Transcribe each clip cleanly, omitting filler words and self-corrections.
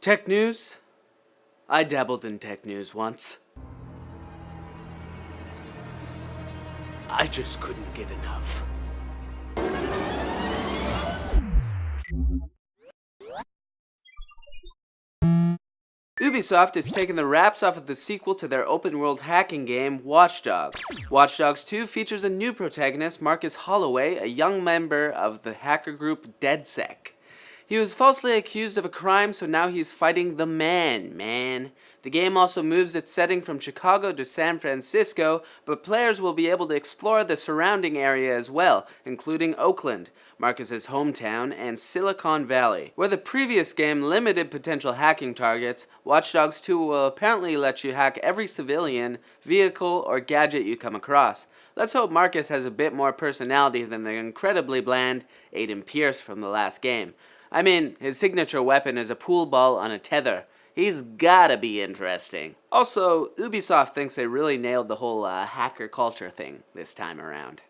Tech news? I dabbled in tech news once. I just couldn't get enough. Ubisoft is taking the wraps off of the sequel to their open-world hacking game, Watch Dogs. Watch Dogs 2 features a new protagonist, Marcus Holloway, a young member of the hacker group DedSec. He was falsely accused of a crime, so now he's fighting the man. The game also moves its setting from Chicago to San Francisco, but players will be able to explore the surrounding area as well, including Oakland, Marcus's hometown, and Silicon Valley. Where the previous game limited potential hacking targets, Watch Dogs 2 will apparently let you hack every civilian, vehicle, or gadget you come across. Let's hope Marcus has a bit more personality than the incredibly bland Aiden Pierce from the last game. I mean, his signature weapon is a pool ball on a tether. He's gotta be interesting. Also, Ubisoft thinks they really nailed the whole hacker culture thing this time around.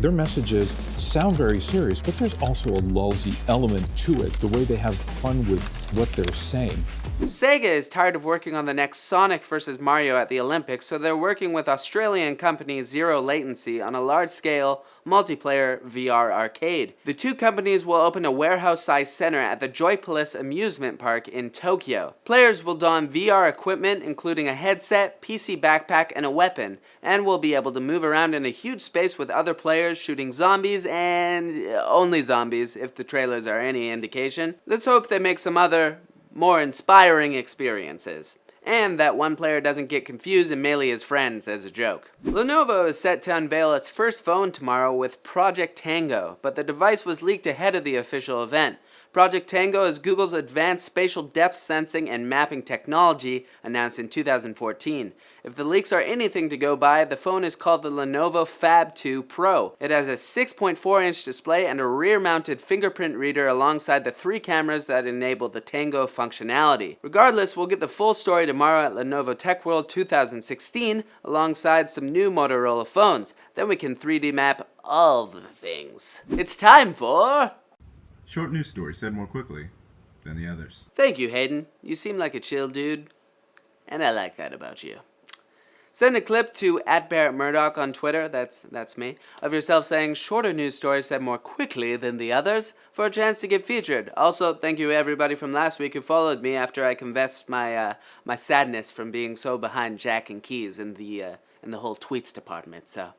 Their messages sound very serious, but there's also a lulzy element to it, the way they have fun with what they're saying. Sega is tired of working on the next Sonic vs. Mario at the Olympics, so they're working with Australian company Zero Latency on a large-scale, multiplayer VR arcade. The two companies will open a warehouse-sized center at the Joypolis amusement park in Tokyo. Players will don VR equipment, including a headset, PC backpack, and a weapon, and will be able to move around in a huge space with other players shooting zombies, and only zombies, if the trailers are any indication. Let's hope they make some other, more inspiring experiences, and that one player doesn't get confused and melee his friends as a joke. Lenovo is set to unveil its first phone tomorrow with Project Tango, but the device was leaked ahead of the official event. Project Tango is Google's advanced spatial depth sensing and mapping technology announced in 2014. If the leaks are anything to go by, the phone is called the Lenovo Fab 2 Pro. It has a 6.4-inch display and a rear-mounted fingerprint reader alongside the 3 cameras that enable the Tango functionality. Regardless, we'll get the full story tomorrow at Lenovo Tech World 2016 alongside some new Motorola phones. Then we can 3D map all the things. It's time for... Short news story said more quickly than the others. Thank you, Hayden. You seem like a chill dude, and I like that about you. Send a clip to @BarrettMurdoch on Twitter, that's me, of yourself saying shorter news stories said more quickly than the others for a chance to get featured. Also, thank you everybody from last week who followed me after I confessed my sadness from being so behind Jack and Keys in the whole tweets department. So.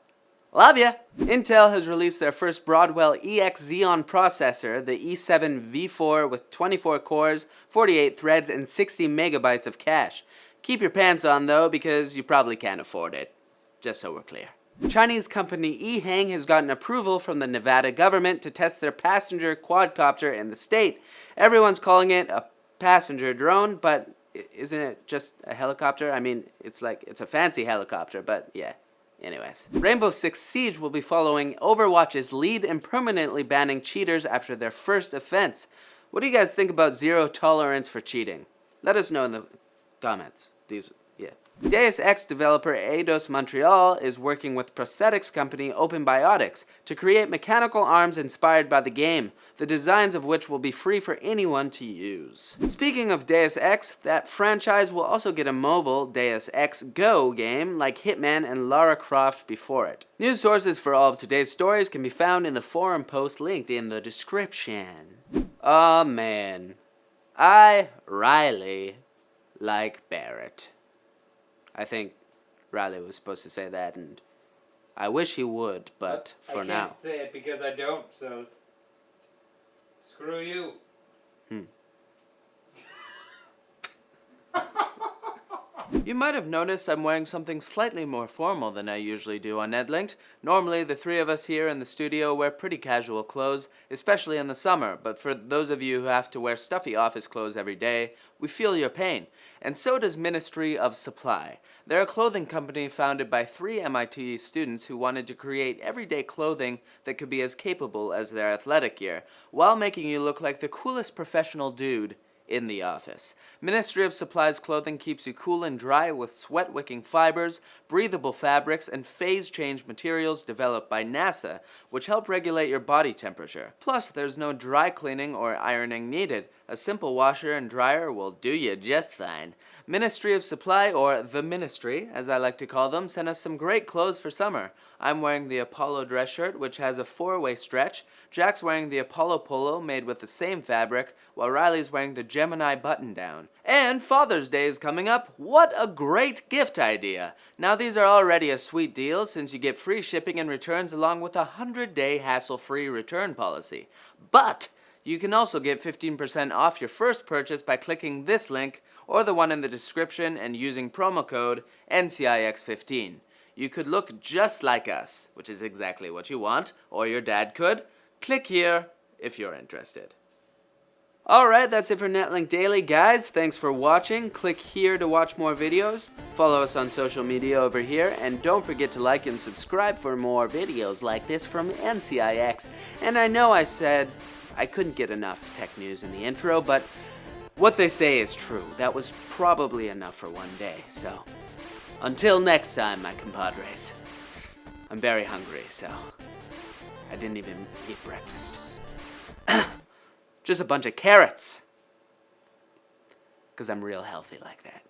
Love ya! Intel has released their first Broadwell EX Xeon processor, the i7 V4 with 24 cores, 48 threads, and 60 megabytes of cache. Keep your pants on though, because you probably can't afford it. Just so we're clear. Chinese company eHang has gotten approval from the Nevada government to test their passenger quadcopter in the state. Everyone's calling it a passenger drone, but isn't it just a helicopter? I mean, it's a fancy helicopter, but yeah. Anyways, Rainbow Six Siege will be following Overwatch's lead and permanently banning cheaters after their first offense. What do you guys think about zero tolerance for cheating? Let us know in the comments. Deus Ex developer Eidos Montreal is working with prosthetics company Open Biotics to create mechanical arms inspired by the game, the designs of which will be free for anyone to use. Speaking of Deus Ex, that franchise will also get a mobile Deus Ex Go game like Hitman and Lara Croft before it. News sources for all of today's stories can be found in the forum post linked in the description. Oh man, I, Riley, like Barrett. I think Riley was supposed to say that, and I wish he would, but for now. I can't say it because I don't, so screw you. You might have noticed I'm wearing something slightly more formal than I usually do on NetLinked. Normally, the three of us here in the studio wear pretty casual clothes, especially in the summer, but for those of you who have to wear stuffy office clothes every day, we feel your pain. And so does Ministry of Supply. They're a clothing company founded by 3 MIT students who wanted to create everyday clothing that could be as capable as their athletic gear, while making you look like the coolest professional dude in the office. Ministry of Supply's clothing keeps you cool and dry with sweat-wicking fibers, breathable fabrics, and phase-change materials developed by NASA, which help regulate your body temperature. Plus, there's no dry cleaning or ironing needed. A simple washer and dryer will do you just fine. Ministry of Supply, or the Ministry, as I like to call them, sent us some great clothes for summer. I'm wearing the Apollo dress shirt, which has a 4-way stretch. Jack's wearing the Apollo polo made with the same fabric, while Riley's wearing the Gemini button-down. And Father's Day is coming up. What a great gift idea! Now these are already a sweet deal since you get free shipping and returns along with a 100-day hassle-free return policy. But you can also get 15% off your first purchase by clicking this link or the one in the description and using promo code NCIX15. You could look just like us, which is exactly what you want, or your dad could. Click here if you're interested. Alright, that's it for Netlink Daily, guys. Thanks for watching. Click here to watch more videos. Follow us on social media over here, and don't forget to like and subscribe for more videos like this from NCIX. And I know I said I couldn't get enough tech news in the intro, but what they say is true. That was probably enough for one day, so until next time, my compadres. I'm very hungry, so I didn't even eat breakfast. Just a bunch of carrots. 'Cause I'm real healthy like that.